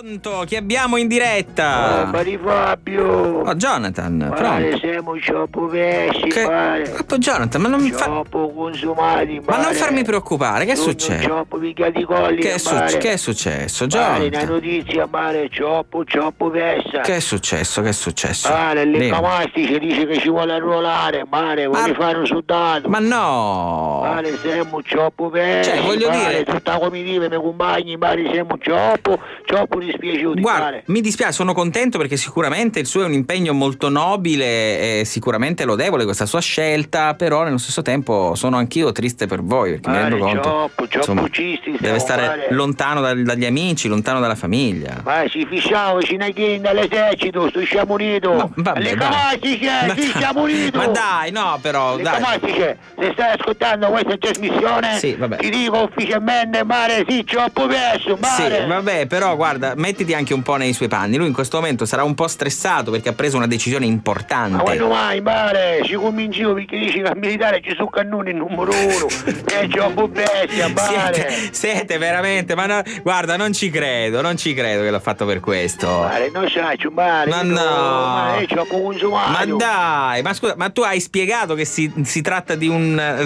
Pronto? Chi abbiamo in diretta? Mari Fabio. Oh, Jonathan, Mare, pronto? siamo troppo pesci, Che... mare. Oh, Jonathan, ma non Troppo consumati, Ma non mare. farmi preoccupare, che succede? Troppo picchiati i colli, Che è successo, Mare, una Jonathan? notizia, mare, troppo pessa. Che è successo? Mare, Dimmi. l'Incamastici dice che ci vuole arruolare, mare, vuole fare un soldato. Ma no! Mare, siamo troppo pesci, Cioè, voglio dire- tutta la comitiva, i miei compagni, mare, siamo troppo dispiaciuti, Guarda, mare. mi dispiace, sono contento perché sicuramente il suo è un impegno molto nobile e sicuramente lodevole questa sua scelta, però nello stesso tempo sono anch'io triste per voi perché mi rendo conto Troppo insomma, cisti, deve stare mare. lontano dagli amici, lontano dalla famiglia. Ma ci fisciamo vicino ai chiedi dall'esercito, sto siamo unito. Ma vabbè, Le dai. Camastiche, ci siamo unito. Ma dai, no, però, Le dai. Camastiche, se stai ascoltando questa trasmissione, Sì, vabbè. ti dico ufficialmente, mare, sì, troppo perso, mare. Sì, vabbè, però guarda, mettiti anche un po' nei suoi panni. Lui in questo momento sarà un po' stressato perché ha preso una decisione importante. Ma quando mai, mare, ci convincivo perché dici che al militare ci sono cannoni numero uno. È troppo bestia, mare. Siete veramente, ma no, guarda, non ci credo che l'ha fatto per questo. Mare, non sai, mare. Ma io- no. Mare, è troppo consumato. Ma dai, ma scusa, ma tu hai spiegato che si tratta di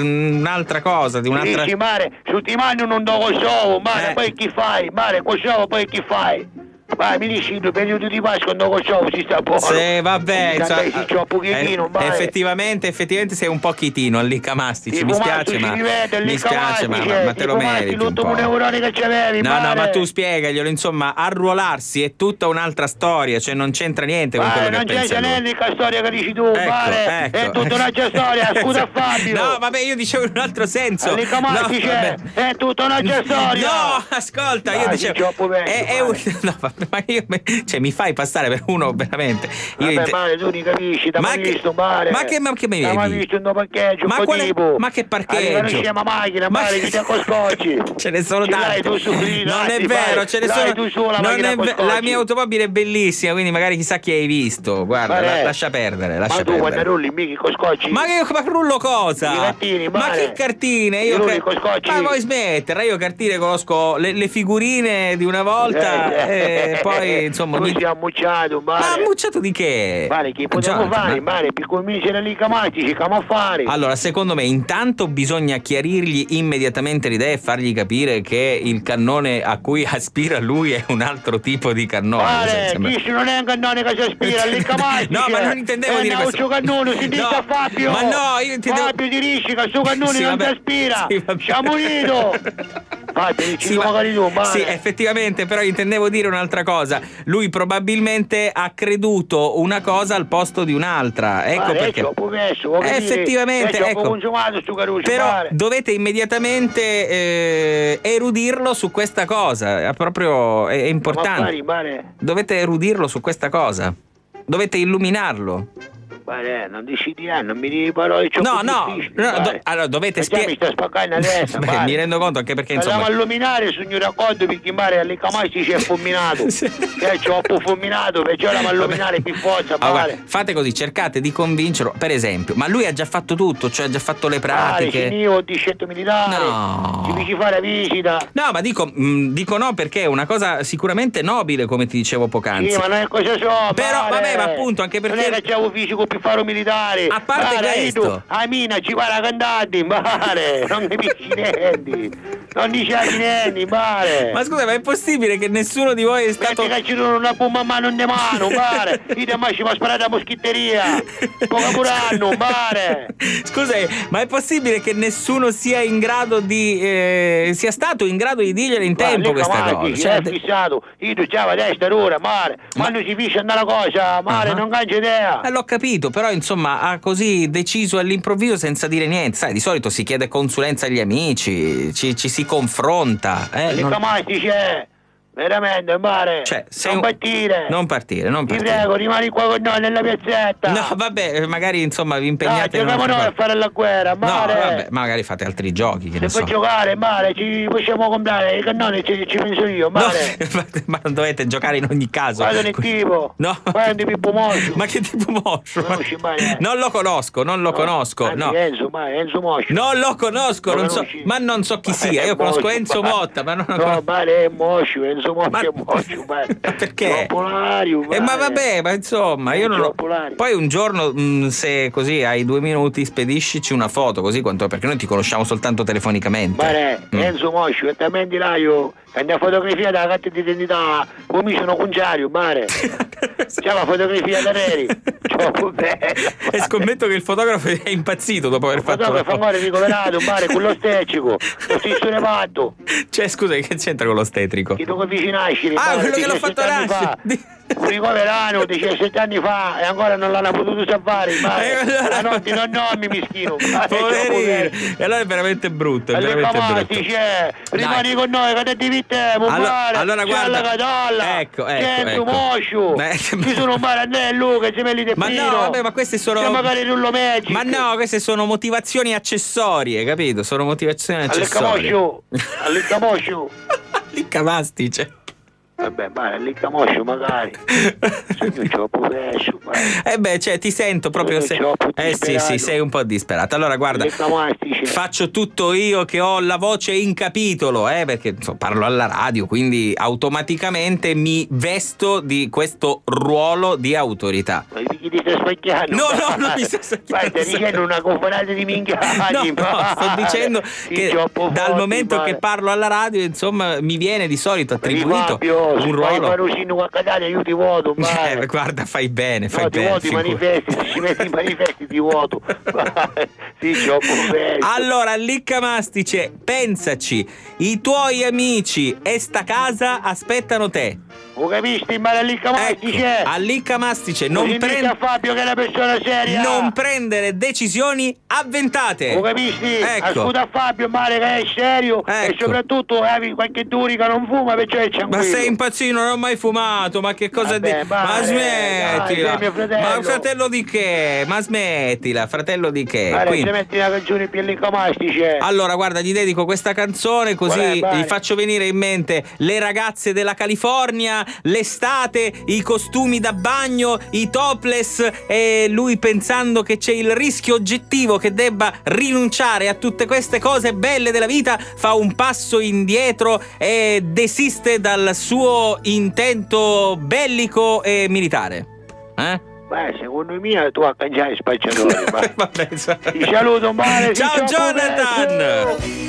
un'altra cosa, di un'altra... Dici, mare, su ti mando non do Kosovo, mare, poi chi fai? Mare, Kosovo, poi chi fai? Vai, mi dici, il periodo di Pasqua non Kosovo si sta buono. Sì, vabbè, Dai, si c'ho un pochettino, mare. effettivamente sei un po' chitino all'Incamastici, mi spiace, ma mi spiace, ma te lo meriti un l'ultimo po'. neurone che c'avevi, No, mare. ma tu spiegaglielo, insomma, arruolarsi è tutta un'altra storia, cioè non c'entra niente con quello Mare, che non pensa c'è lui. niente che storia che dici tu, mare. Ecco. È tutta un'altra storia, scusa Fabio. No, vabbè, io dicevo in un altro senso. All'Incamastici, vabbè. è tutta un'altra storia. No, ascolta, io Dai, dicevo sì, troppo vecchio, è un... no, vabbè, ma io cioè mi fai passare per uno veramente. Vabbè, mare, tu ne capisci, Ma t'hai che- visto, mare. ma che mi T'hai mai vedi? visto un parcheggio, Ma un po' quale- tipo. ma che parcheggio? Arriva una macchina, Ma mare, che- che ti accoscocci. Ce ne sono Ce l'hai tante. tu su, lì, Non è dai, vero, vai. ce ne Dai, sono. tu su la non macchina è con la scotch. mia automobile è bellissima, quindi magari chissà chi hai visto. Guarda, Vale. lascia perdere, Ma lascia tu quando perdere. rulli, mica con scocci. Ma rullo cosa? I cartini, ma male. che cartine? I rulli con scotci. Ma vuoi smettere? Io cartine conosco le figurine di una volta e poi insomma Tu sei ammucciato, Ma mare. ammucciato di che? Mare, che possiamo Jonathan, fare, ma- mare, per convincere lì Camastici, che a fare? Allora, secondo me, intanto bisogna chiarirgli immediatamente l'idea e fargli capire che il cannone a cui aspira lui è un altro tipo di cannone. Mare, Sembra- dici non è un cannone che si aspira, lì Camastici. No, ma non intendevo dire questo. questo. È un cannone, si dice No, a Fabio. ma no, io intendevo- Fabio dirisci che il suo cannone Sì, non vabbè. si aspira. Sì, vabbè. Siamo unito. Fabio, dici Sì, magari tu, mare. sì, effettivamente, però intendevo dire un'altra cosa. Lui probabilmente ha creduto una cosa al posto di un'altra. Ecco Mare, perché. è troppo perso, vuoi capire? Effettivamente, È troppo ecco. consumato sto caruccio, Però mare. dovete immediatamente erudirlo su questa cosa. È proprio è Ma importante. affari, mare. Dovete erudirlo su questa cosa. Dovete illuminarlo. Mare, non decideranno, non mi dici parole No, troppo no, difficili, no, mare. allora dovete Perché mi sta spaccando adesso, Beh, mare. mi rendo conto anche perché Andiamo insomma a illuminare sul mio racconto perché mare alle Camastici si è fulminato. Sì. È troppo fulminato, perciò la illuminare più forza, Ah, guarda, mare. fate così, cercate di convincerlo, per esempio, ma lui ha già fatto tutto, cioè ha già fatto le Mare, pratiche. io ho discetto militare. No. Ci feci fare la visita. No, ma dico no perché è una cosa sicuramente nobile, come ti dicevo poc'anzi. Sì, ma non è cosa so, Però, mare. vabbè, ma appunto, anche perché- Non è che c'avevo fisico per fare un militare. A parte mare, questo. Tu, Amina, ci guarda cantati, mare. Non capisci niente. Non dici niente, mare. Ma scusa, ma è possibile che nessuno di voi è stato... Perché ci sono una bomba a mano in mano, mare. Io mai ci va sparare a moschitteria. Poca puranno, mare. Scusa, ma è possibile che nessuno sia in grado di... sia stato in grado di dirgliela in tempo questa cosa? Ci Cioè, è fissato. Io tu già a destra ora, mare. Quando si fiscia andare la cosa, mare, Ah. non cambia idea. l'ho capito, però insomma ha così deciso all'improvviso senza dire niente. Sai, di solito si chiede consulenza agli amici, ci si confronta. Le non- Camastici è veramente, mare. Cioè, sei non un- partire. Non partire, non Ti partire. prego, rimani qua con noi nella piazzetta. No, vabbè, magari insomma vi Dai, impegnate in giochiamo un'altra noi a cosa. fare la guerra, No, mare. vabbè, magari fate altri giochi, che ne Se so. puoi giocare, mare, ci possiamo comprare i cannoni, ci penso io, No, mare. ma non dovete giocare in ogni caso. Guarda nel tipo. No. Guarda di Pippo Moscio. Ma che tipo Moscio? Conosci, mare? Non lo conosco, non lo conosco. Anzi, No. Enzo, mare, Enzo Moscio. Non lo conosco, Lo non so, conosci? ma non so chi Ma sia. è Io conosco Moscio, Enzo mare. Motta, ma non lo No, conosco. mare, è Moscio, Enzo Enzo Moscio e Moscio, perché? Popolario, Ma vabbè, ma insomma, io non ho... Poi un giorno, se così hai 2 minuti, spediscici una foto, così quanto, perché noi ti conosciamo soltanto telefonicamente. Enzo Moscio, e talmente là io, la mia fotografia della carta d'identità, come sono contrario, c'è la fotografia da Reri, troppo bella. E scommetto che il fotografo è impazzito dopo aver fatto la foto. È ricoverato, con lo steccico, lo stesso reparto. Cioè, scusa, che c'entra con lo stetrico? Chi tu che nascere, quello che l'ho fatto nascere. Un ricoverato 17 anni fa e ancora non l'hanno potuto salvare, la notte non nonni mischino. Poverino. E allora è veramente brutto, è veramente brutto. Rimani con noi, che ti vittiamo, allora guarda, Catalla, ecco. Moscio, ci sono un barandello che si metti di ma no, vabbè, ma queste sono magari non lo metti. Ma no, queste sono motivazioni accessorie, capito? Sono motivazioni accessorie. Allecca Moscio. Allecca mastice. Vabbè, Moscio magari. Io troppo perso. Cioè, ti sento proprio sì, sei un po' disperato. Allora, guarda, faccio tutto io che ho la voce in capitolo, perché parlo alla radio, quindi automaticamente mi vesto di questo ruolo di autorità. Ma chi ti stai spacchiando? No, non mi stai spacchiando. Stai dicendo una conferenza di minchiati. No, sto dicendo che dal momento che parlo alla radio, insomma, mi viene di solito attribuito un ruolo. Io ti voto, guarda, fai bene, fai ti bene. Voto i manifesti, se ci metti i manifesti ti voto. Allora, Licca Mastice, pensaci, i tuoi amici e sta casa aspettano te. Lo capisci, ma Licca Mastice? A Licca Mastice non a Fabio che è una persona seria. Non prendere decisioni avventate. Lo capisci? Ascolta a Fabio, che è serio e soprattutto qualche durica non fuma, perciò è tranquillo. Ma sei impazzito, non ho mai fumato, ma che cosa dici? Ma smettila. Ma fratello di che? Ma smettila, fratello di che? Quindi metti la canzone per Licca Mastice. Allora, guarda, gli dedico questa canzone così gli faccio venire in mente le ragazze della California, l'estate, i costumi da bagno, i topless e lui pensando che c'è il rischio oggettivo che debba rinunciare a tutte queste cose belle della vita, fa un passo indietro e desiste dal suo intento bellico e militare. Secondo me tu accangiai spacciatori. Vabbè, ti saluto, ciao Jonathan.